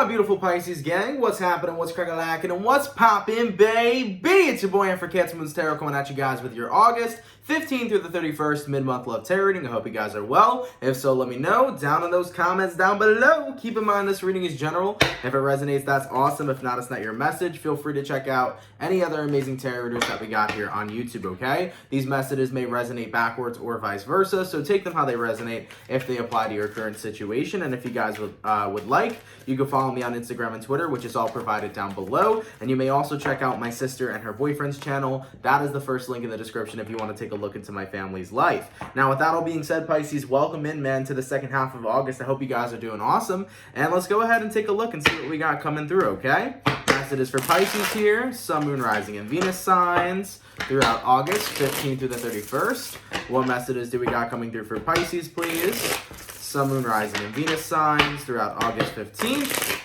on, beautiful Pisces gang? What's happening? What's crack-a-lackin'? And what's poppin', baby? It's your boy, for CancerMoonsTarot, coming at you guys with your August 15th through the 31st mid-month love tarot reading. I hope you guys are well. If so, let me know down in those comments down below. Keep in mind, this reading is general. If it resonates, that's awesome. If not, it's not your message. Feel free to check out any other amazing tarot readers that we got here on YouTube, okay? These messages may resonate backwards or vice versa, so take them how they resonate if they apply to your current situation. And if you guys would like, you can follow me on Instagram and Twitter, which is all provided down below. And you may also check out my sister and her boyfriend's channel. That is the first link in the description if you want to take a look into my family's life. Now, with that all being said, Pisces, welcome in, man, to the second half of August. I hope you guys are doing awesome. And let's go ahead and take a look and see what we got coming through, okay? Messages for Pisces here, Sun, Moon, Rising, and Venus signs throughout August 15th through the 31st. What messages do we got coming through for Pisces, please? Sun, Moon, Rising, and Venus signs throughout August 15th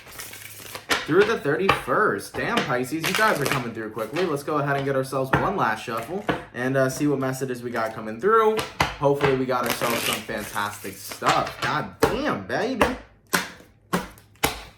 through the 31st. Damn, Pisces, you guys are coming through quickly. Let's go ahead and get ourselves one last shuffle and see what messages we got coming through. Hopefully we got ourselves some fantastic stuff. God damn, baby.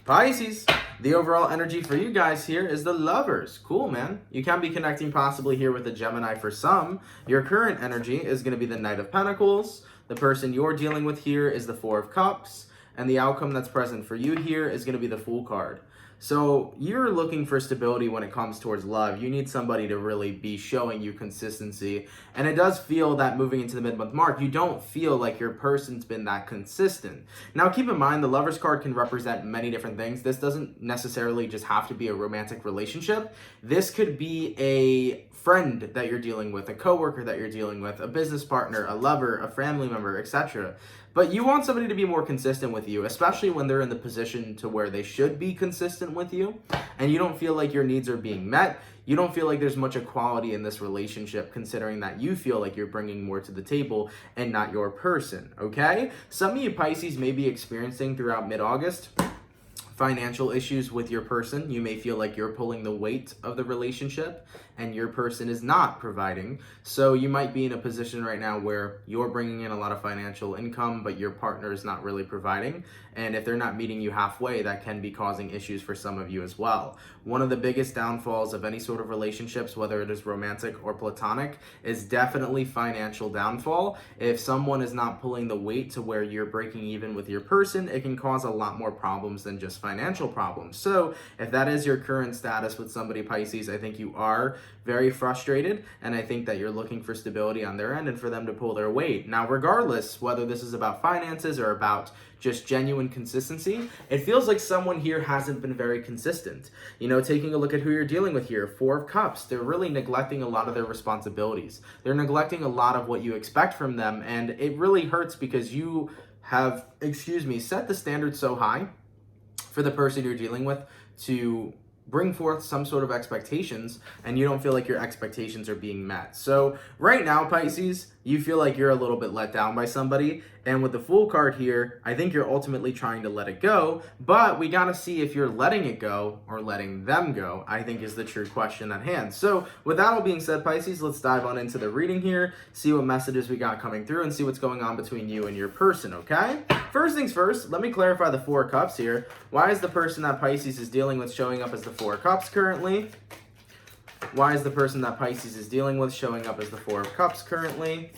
Pisces, the overall energy for you guys here is the Lovers. Cool, man. You can be connecting possibly here with the Gemini for some. Your current energy is going to be the Knight of Pentacles. The person you're dealing with here is the Four of Cups. And the outcome that's present for you here is going to be the Fool card. So you're looking for stability when it comes towards love. You need somebody to really be showing you consistency. And it does feel that moving into the mid-month mark, you don't feel like your person's been that consistent. Now, keep in mind, the Lovers card can represent many different things. This doesn't necessarily just have to be a romantic relationship. This could be a friend that you're dealing with, a coworker that you're dealing with, a business partner, a lover, a family member, etc. But you want somebody to be more consistent with you, especially when they're in the position to where they should be consistent with you, and you don't feel like your needs are being met. You don't feel like there's much equality in this relationship, considering that you feel like you're bringing more to the table and not your person, okay? Some of you Pisces may be experiencing throughout mid-August financial issues with your person. You may feel like you're pulling the weight of the relationship and your person is not providing. So you might be in a position right now where you're bringing in a lot of financial income, but your partner is not really providing. And if they're not meeting you halfway, that can be causing issues for some of you as well. One of the biggest downfalls of any sort of relationships, whether it is romantic or platonic, is definitely financial downfall. If someone is not pulling the weight to where you're breaking even with your person, it can cause a lot more problems than just financial problems. So if that is your current status with somebody, Pisces, I think you are very frustrated, and I think that you're looking for stability on their end and for them to pull their weight. Now, regardless whether this is about finances or about just genuine consistency, it feels like someone here hasn't been very consistent. You know, taking a look at who you're dealing with here, Four of Cups, they're really neglecting a lot of their responsibilities. They're neglecting a lot of what you expect from them, and it really hurts because you have, set the standard so high for the person you're dealing with to bring forth some sort of expectations, and you don't feel like your expectations are being met. So right now, Pisces, you feel like you're a little bit let down by somebody, and with the Fool card here, I think you're ultimately trying to let it go, but we gotta see if you're letting it go or letting them go, I think is the true question at hand. So with that all being said, Pisces, let's dive on into the reading here, see what messages we got coming through, and see what's going on between you and your person, okay? First things first, let me clarify the Four of Cups here. Why is the person that Pisces is dealing with showing up as the Four of Cups currently? Why is the person that Pisces is dealing with showing up as the Four of Cups currently?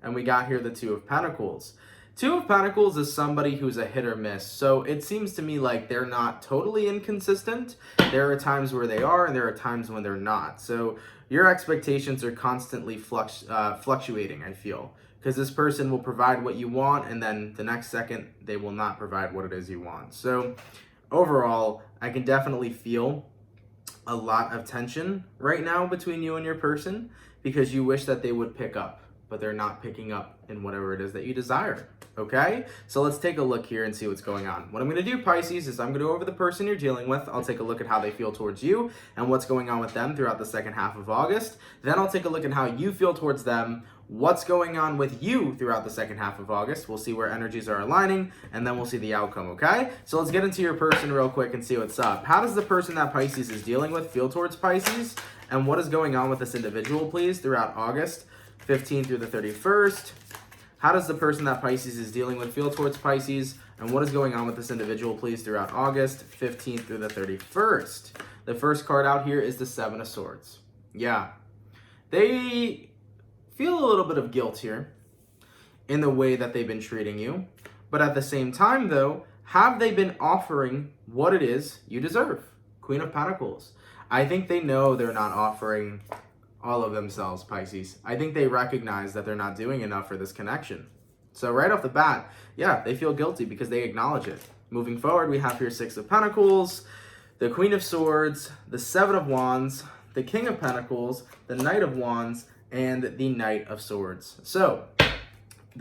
And we got here the Two of Pentacles. Two of Pentacles is somebody who's a hit or miss. So it seems to me like they're not totally inconsistent. There are times where they are, and there are times when they're not. So your expectations are constantly fluctuating, I feel. Because this person will provide what you want, and then the next second, they will not provide what it is you want. So overall, I can definitely feel a lot of tension right now between you and your person, because you wish that they would pick up, but they're not picking up in whatever it is that you desire, okay? So let's take a look here and see what's going on. What I'm going to do, Pisces, is I'm going to go over the person you're dealing with. I'll take a look at how they feel towards you and what's going on with them throughout the second half of August. Then I'll take a look at how you feel towards them, what's going on with you throughout the second half of August. We'll see where energies are aligning, and then we'll see the outcome, okay? So let's get into your person real quick and see what's up. How does the person that Pisces is dealing with feel towards Pisces? And what is going on with this individual, please, throughout August 15th through the 31st? How does the person that Pisces is dealing with feel towards Pisces? And what is going on with this individual, please, throughout August 15th through the 31st? The first card out here is the Seven of Swords. Yeah. They feel a little bit of guilt here in the way that they've been treating you. But at the same time, though, have they been offering what it is you deserve? Queen of Pentacles. I think they know they're not offering all of themselves, Pisces. I think they recognize that they're not doing enough for this connection. So right off the bat, yeah, they feel guilty because they acknowledge it. Moving forward, we have here Six of Pentacles, the Queen of Swords, the Seven of Wands, the King of Pentacles, the Knight of Wands, and the Knight of Swords. So,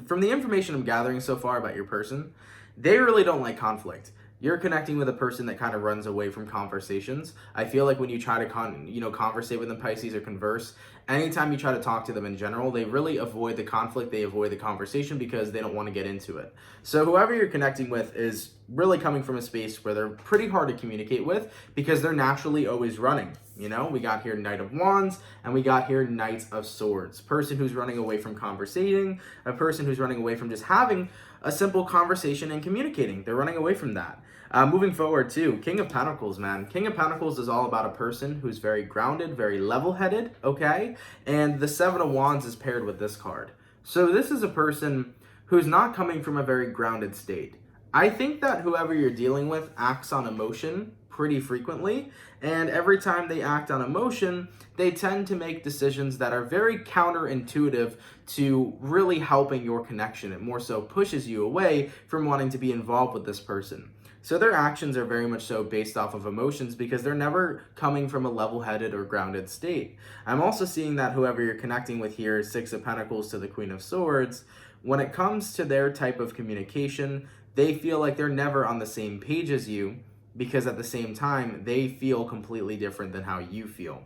from the information I'm gathering so far about your person, they really don't like conflict. You're connecting with a person that kind of runs away from conversations. I feel like when you try to conversate with them, Pisces, or converse, anytime you try to talk to them in general, they really avoid the conflict, they avoid the conversation because they don't want to get into it. So whoever you're connecting with is really coming from a space where they're pretty hard to communicate with because they're naturally always running. You know, we got here Knight of Wands and we got here Knight of Swords. Person who's running away from conversating, a person who's running away from just having a simple conversation and communicating. They're running away from that. Moving forward too, King of Pentacles, man. King of Pentacles is all about a person who's very grounded, very level-headed, okay? And the Seven of Wands is paired with this card. So this is a person who's not coming from a very grounded state. I think that whoever you're dealing with acts on emotion pretty frequently, and every time they act on emotion, they tend to make decisions that are very counterintuitive to really helping your connection. It more so pushes you away from wanting to be involved with this person. So their actions are very much so based off of emotions because they're never coming from a level-headed or grounded state. I'm also seeing that whoever you're connecting with here, Six of Pentacles to the Queen of Swords, when it comes to their type of communication, they feel like they're never on the same page as you because at the same time, they feel completely different than how you feel.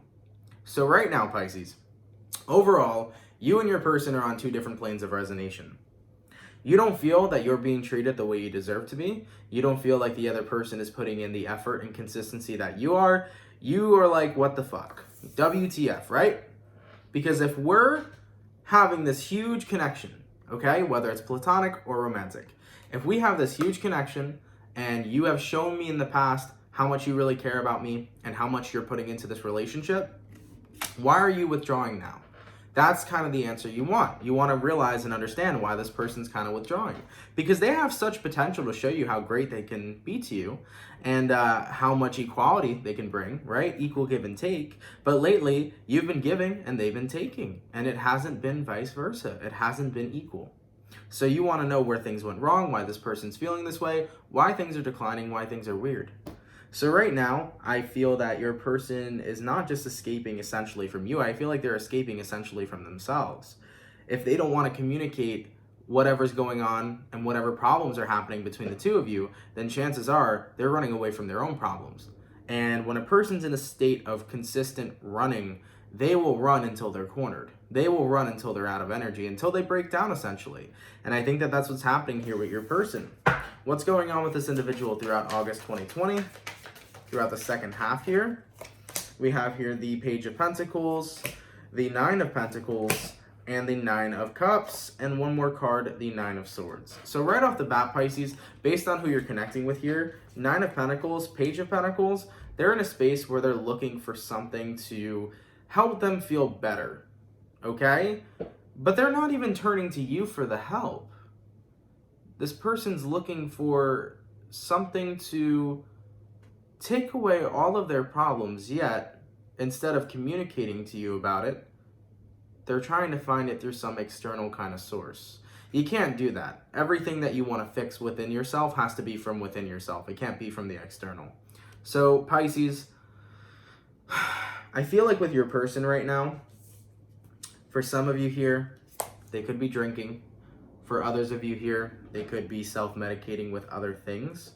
So right now, Pisces, overall, you and your person are on two different planes of resonation. You don't feel that you're being treated the way you deserve to be. You don't feel like the other person is putting in the effort and consistency that you are. You are like, what the fuck? WTF, right? Because if we're having this huge connection, okay, whether it's platonic or romantic, if we have this huge connection and you have shown me in the past how much you really care about me and how much you're putting into this relationship, why are you withdrawing now? That's kind of the answer you want. You want to realize and understand why this person's kind of withdrawing. Because they have such potential to show you how great they can be to you and how much equality they can bring, right? Equal give and take. But lately, you've been giving and they've been taking. And it hasn't been vice versa. It hasn't been equal. So you want to know where things went wrong, why this person's feeling this way, why things are declining, why things are weird. So right now, I feel that your person is not just escaping essentially from you. I feel like they're escaping essentially from themselves. If they don't want to communicate whatever's going on and whatever problems are happening between the two of you, then chances are they're running away from their own problems. And when a person's in a state of consistent running, they will run until they're cornered. They will run until they're out of energy, until they break down essentially. And I think that that's what's happening here with your person. What's going on with this individual throughout August 2020? Throughout the second half here, we have here the Page of Pentacles, the Nine of Pentacles, and the Nine of Cups, and one more card, the Nine of Swords. So right off the bat, Pisces, based on who you're connecting with here, Nine of Pentacles, Page of Pentacles, they're in a space where they're looking for something to help them feel better, okay? But they're not even turning to you for the help. This person's looking for something to take away all of their problems, yet instead of communicating to you about it, they're trying to find it through some external kind of source. You can't do that. Everything that you want to fix within yourself has to be from within yourself. It can't be from the external. So Pisces, I feel like with your person right now, for some of you here, they could be drinking. For others of you here, they could be self-medicating with other things.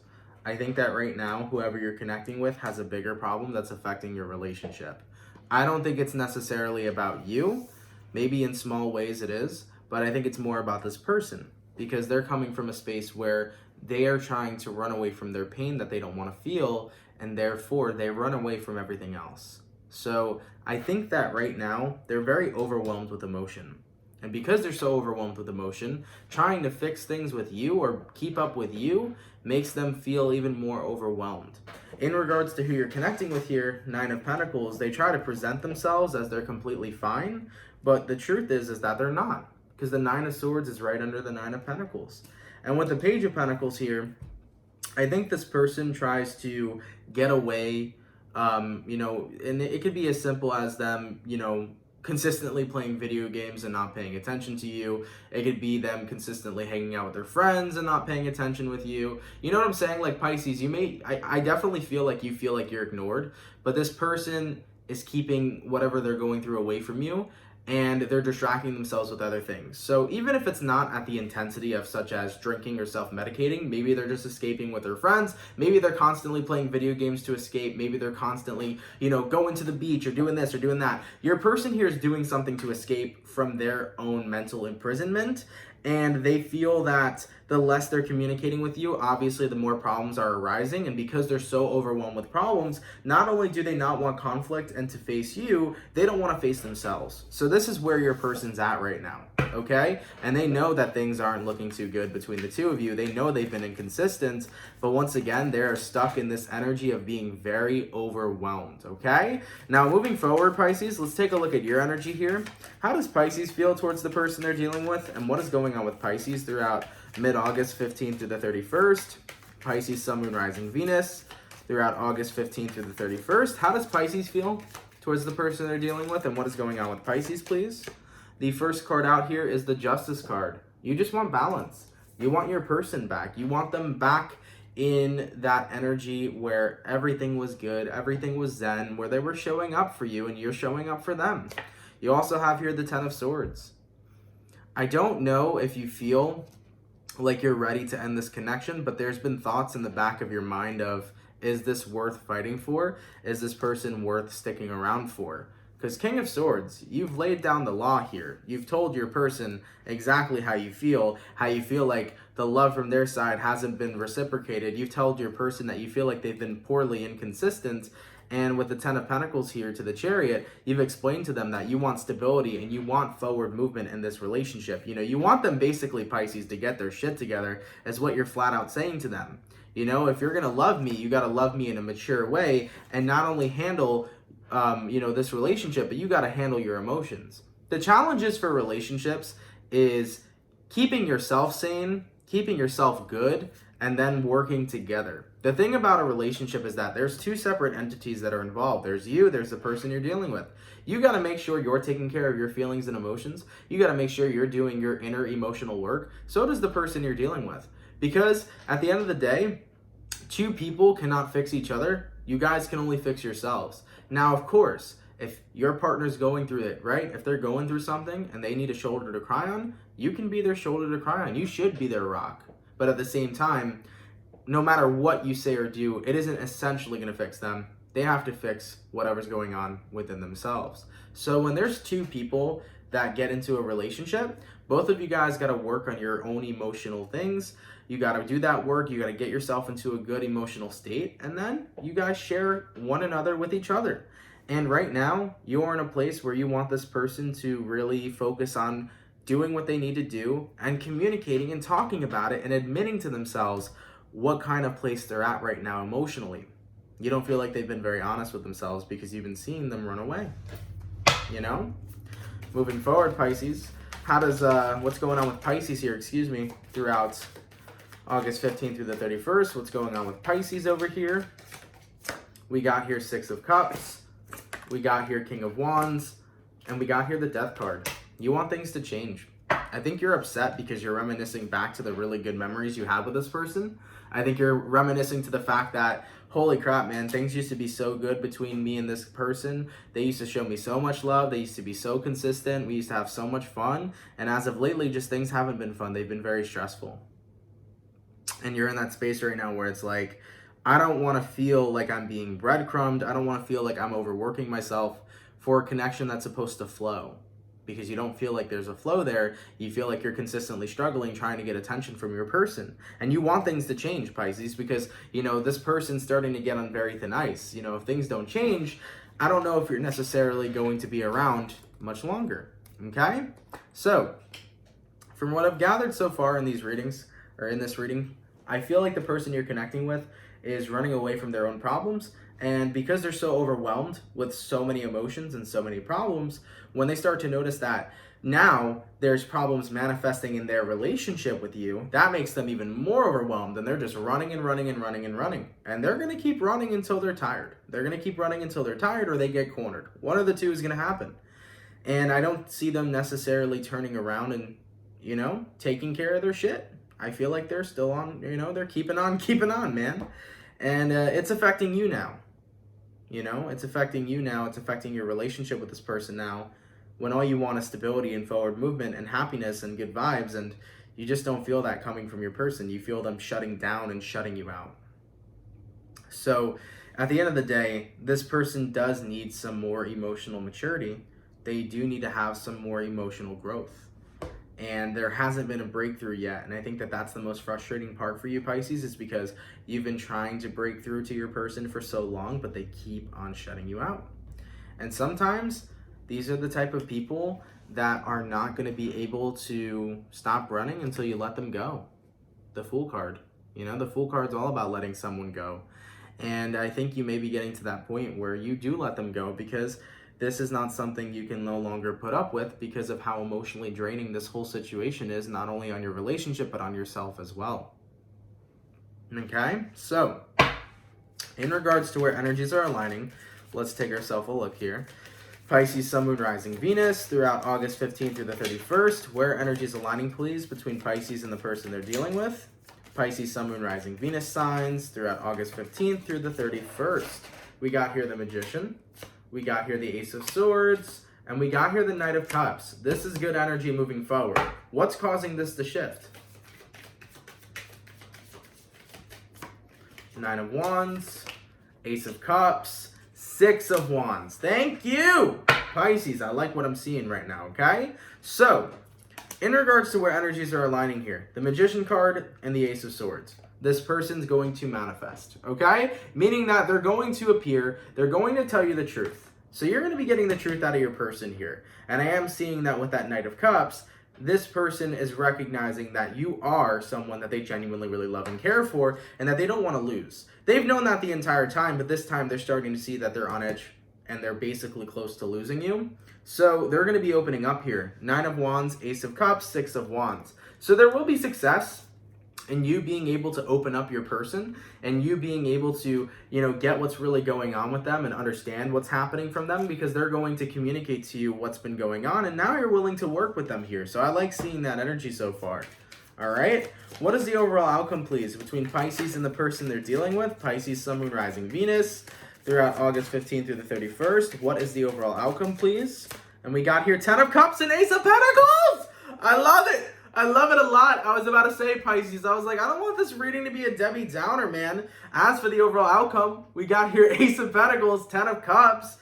I think that right now, whoever you're connecting with has a bigger problem that's affecting your relationship. I don't think it's necessarily about you. Maybe in small ways it is, but I think it's more about this person because they're coming from a space where they are trying to run away from their pain that they don't want to feel, and therefore they run away from everything else. So I think that right now, they're very overwhelmed with emotion. And because they're so overwhelmed with emotion, trying to fix things with you or keep up with you makes them feel even more overwhelmed. In regards to who you're connecting with here, Nine of Pentacles, they try to present themselves as they're completely fine, but the truth is that they're not, because the Nine of Swords is right under the Nine of Pentacles. And with the Page of Pentacles here, I think this person tries to get away, and it could be as simple as them, consistently playing video games and not paying attention to you. It could be them consistently hanging out with their friends and not paying attention with you. You know what I'm saying? Like Pisces, I definitely feel like you're ignored, but this person is keeping whatever they're going through away from you, and they're distracting themselves with other things. So even if it's not at the intensity of such as drinking or self-medicating, maybe they're just escaping with their friends, maybe they're constantly playing video games to escape, maybe they're constantly, going to the beach or doing this or doing that. Your person here is doing something to escape from their own mental imprisonment, and they feel that the less they're communicating with you, obviously the more problems are arising. And because they're so overwhelmed with problems, not only do they not want conflict and to face you, they don't want to face themselves. So this is where your person's at right now, okay? And they know that things aren't looking too good between the two of you. They know they've been inconsistent, but once again, they're stuck in this energy of being very overwhelmed, okay? Now, moving forward, Pisces, let's take a look at your energy here. How does Pisces feel towards the person they're dealing with? And what is going on with Pisces throughout mid-August 15th through the 31st? Pisces, Sun, Moon, Rising, Venus throughout August 15th through the 31st. How does Pisces feel towards the person they're dealing with, and what is going on with Pisces, please? The first card out here is the Justice card. You just want balance. You want your person back. You want them back in that energy where everything was good, everything was zen, where they were showing up for you and you're showing up for them. You also have here the Ten of Swords. I don't know if you feel like you're ready to end this connection, but there's been thoughts in the back of your mind of, is this worth fighting for? Is this person worth sticking around for? Because King of Swords, you've laid down the law here. You've told your person exactly how you feel like the love from their side hasn't been reciprocated. You've told your person that you feel like they've been poorly inconsistent. And with the Ten of Pentacles here to the Chariot, you've explained to them that you want stability and you want forward movement in this relationship. You want them basically, Pisces, to get their shit together, is what you're flat out saying to them. If you're going to love me, you got to love me in a mature way and not only handle, this relationship, but you got to handle your emotions. The challenges for relationships is keeping yourself sane, keeping yourself good, and then working together. The thing about a relationship is that there's two separate entities that are involved. There's you, there's the person you're dealing with. You got to make sure you're taking care of your feelings and emotions. You got to make sure you're doing your inner emotional work. So does the person you're dealing with. Because at the end of the day, two people cannot fix each other. You guys can only fix yourselves. Now, of course, if your partner's going through it, right? If they're going through something and they need a shoulder to cry on, you can be their shoulder to cry on. You should be their rock. But at the same time, no matter what you say or do, it isn't essentially going to fix them. They have to fix whatever's going on within themselves. So when there's two people that get into a relationship, both of you guys got to work on your own emotional things. You got to do that work. You got to get yourself into a good emotional state. And then you guys share one another with each other. And right now, you're in a place where you want this person to really focus on doing what they need to do and communicating and talking about it and admitting to themselves what kind of place they're at right now emotionally. You don't feel like they've been very honest with themselves because you've been seeing them run away. Moving forward, Pisces, how does what's going on with Pisces here, throughout August 15th through the 31st? What's going on with Pisces over here? We got here Six of Cups, we got here King of Wands, and we got here the Death card. You want things to change. I think you're upset because you're reminiscing back to the really good memories you had with this person. I think you're reminiscing to the fact that, holy crap, man, things used to be so good between me and this person. They used to show me so much love. They used to be so consistent. We used to have so much fun. And as of lately, just things haven't been fun. They've been very stressful. And you're in that space right now where it's like, I don't want to feel like I'm being breadcrumbed. I don't want to feel like I'm overworking myself for a connection that's supposed to flow. Because you don't feel like there's a flow there. You feel like you're consistently struggling, trying to get attention from your person. And you want things to change, Pisces, because, this person's starting to get on very thin ice. If things don't change, I don't know if you're necessarily going to be around much longer. Okay? So, from what I've gathered so far in these readings, or in this reading, I feel like the person you're connecting with is running away from their own problems. And because they're so overwhelmed with so many emotions and so many problems, when they start to notice that now there's problems manifesting in their relationship with you, that makes them even more overwhelmed, and they're just running and running and running and running. And they're going to keep running until they're tired. They're going to keep running until they're tired, or they get cornered. One of the two is going to happen. And I don't see them necessarily turning around and, taking care of their shit. I feel like they're still on, they're keeping on, man. And it's affecting you now. It's affecting you now. It's affecting your relationship with this person now, when all you want is stability and forward movement and happiness and good vibes, and you just don't feel that coming from your person. You feel them shutting down and shutting you out. So at the end of the day, this person does need some more emotional maturity. They do need to have some more emotional growth. And there hasn't been a breakthrough yet. And I think that that's the most frustrating part for you, Pisces, is because you've been trying to break through to your person for so long, but they keep on shutting you out. And sometimes these are the type of people that are not going to be able to stop running until you let them go. The Fool card. The Fool card's all about letting someone go. And I think you may be getting to that point where you do let them go, because this is not something you can no longer put up with because of how emotionally draining this whole situation is, not only on your relationship, but on yourself as well. Okay? So, in regards to where energies are aligning, let's take ourselves a look here. Pisces, Sun, Moon, Rising, Venus, throughout August 15th through the 31st. Where energies aligning, please, between Pisces and the person they're dealing with. Pisces, Sun, Moon, Rising, Venus signs throughout August 15th through the 31st. We got here the Magician. We got here the Ace of Swords, and we got here the Knight of Cups. This is good energy moving forward. What's causing this to shift? Nine of Wands, Ace of Cups, Six of Wands. Thank you, Pisces. I like what I'm seeing right now, okay? So, in regards to where energies are aligning here, the Magician card and the Ace of Swords. This person's going to manifest, okay? Meaning that they're going to appear, they're going to tell you the truth. So you're going to be getting the truth out of your person here. And I am seeing that with that Knight of Cups, this person is recognizing that you are someone that they genuinely really love and care for, and that they don't want to lose. They've known that the entire time, but this time they're starting to see that they're on edge and they're basically close to losing you. So they're going to be opening up here. Nine of Wands, Ace of Cups, Six of Wands. So there will be success in you being able to open up your person, and you being able to, get what's really going on with them and understand what's happening from them, because they're going to communicate to you what's been going on, and now you're willing to work with them here. So I like seeing that energy so far. All right. What is the overall outcome, please, between Pisces and the person they're dealing with? Pisces, Sun, Moon, Rising, Venus, throughout August 15th through the 31st. What is the overall outcome, please? And we got here 10 of Cups and Ace of Pentacles. I love it. I love it a lot. I was about to say, Pisces, I was like, I don't want this reading to be a Debbie Downer, man. As for the overall outcome, we got here Ace of Pentacles, 10 of Cups,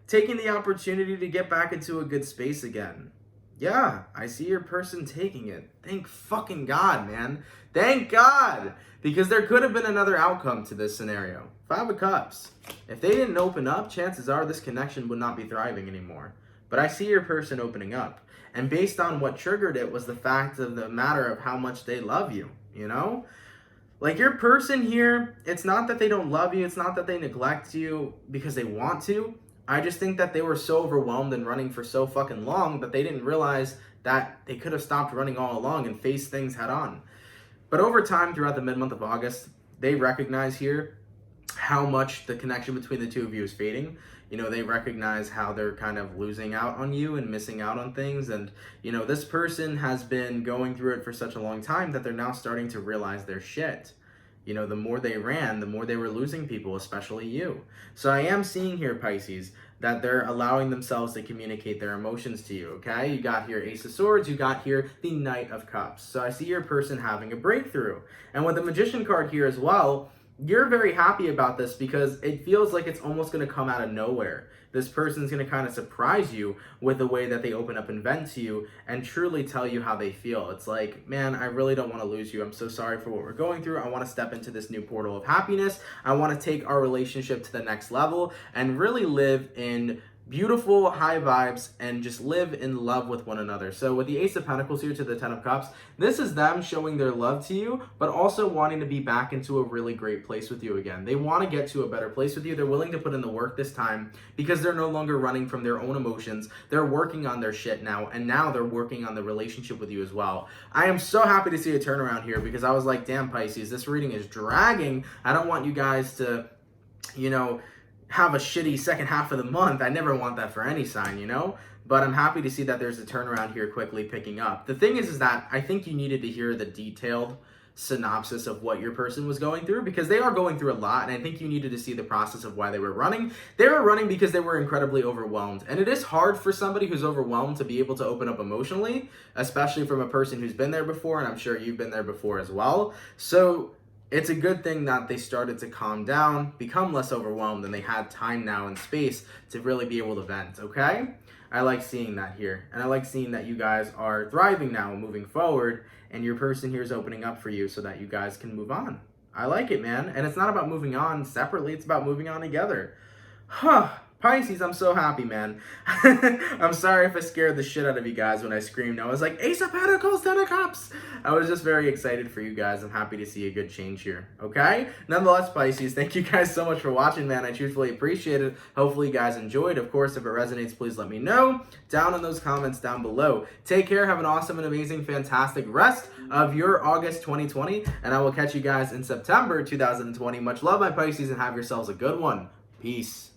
taking the opportunity to get back into a good space again. Yeah, I see your person taking it. Thank fucking God, man. Thank God. Because there could have been another outcome to this scenario. 5 of Cups. If they didn't open up, chances are this connection would not be thriving anymore. But I see your person opening up. And based on what triggered it was the fact of the matter of how much they love you, Like your person here, it's not that they don't love you. It's not that they neglect you because they want to. I just think that they were so overwhelmed and running for so fucking long that they didn't realize that they could have stopped running all along and faced things head on. But over time, throughout the mid-month of August, they recognize here how much the connection between the two of you is fading. They recognize how they're kind of losing out on you and missing out on things. And, this person has been going through it for such a long time that they're now starting to realize their shit. The more they ran, the more they were losing people, especially you. So I am seeing here, Pisces, that they're allowing themselves to communicate their emotions to you, okay? You got here Ace of Swords, you got here the Knight of Cups. So I see your person having a breakthrough. And with the Magician card here as well, you're very happy about this because it feels like it's almost going to come out of nowhere. This person's going to kind of surprise you with the way that they open up and vent to you and truly tell you how they feel. It's like, man, I really don't want to lose you. I'm so sorry for what we're going through. I want to step into this new portal of happiness. I want to take our relationship to the next level and really live in beautiful, high vibes, and just live in love with one another. So with the Ace of Pentacles here to the Ten of Cups, this is them showing their love to you, but also wanting to be back into a really great place with you again. They want to get to a better place with you. They're willing to put in the work this time because they're no longer running from their own emotions. They're working on their shit now, and now they're working on the relationship with you as well. I am so happy to see a turnaround here because I was like, damn, Pisces, this reading is dragging. I don't want you guys to, you know, have a shitty second half of the month. I never want that for any sign, you know? But I'm happy to see that there's a turnaround here quickly picking up. The thing is that I think you needed to hear the detailed synopsis of what your person was going through because they are going through a lot, and I think you needed to see the process of why they were running. They were running because they were incredibly overwhelmed, and it is hard for somebody who's overwhelmed to be able to open up emotionally, especially from a person who's been there before, and I'm sure you've been there before as well. So it's a good thing that they started to calm down, become less overwhelmed, and they had time now and space to really be able to vent, okay? I like seeing that here. And I like seeing that you guys are thriving now and moving forward, and your person here is opening up for you so that you guys can move on. I like it, man. And it's not about moving on separately, it's about moving on together. Huh. Pisces, I'm so happy, man. I'm sorry if I scared the shit out of you guys when I screamed. I was like, Ace of Pentacles, Ten of Cups. I was just very excited for you guys. I'm happy to see a good change here, okay? Nonetheless, Pisces, thank you guys so much for watching, man. I truthfully appreciate it. Hopefully you guys enjoyed. Of course, if it resonates, please let me know down in those comments down below. Take care. Have an awesome and amazing, fantastic rest of your August 2020, and I will catch you guys in September 2020. Much love, my Pisces, and have yourselves a good one. Peace.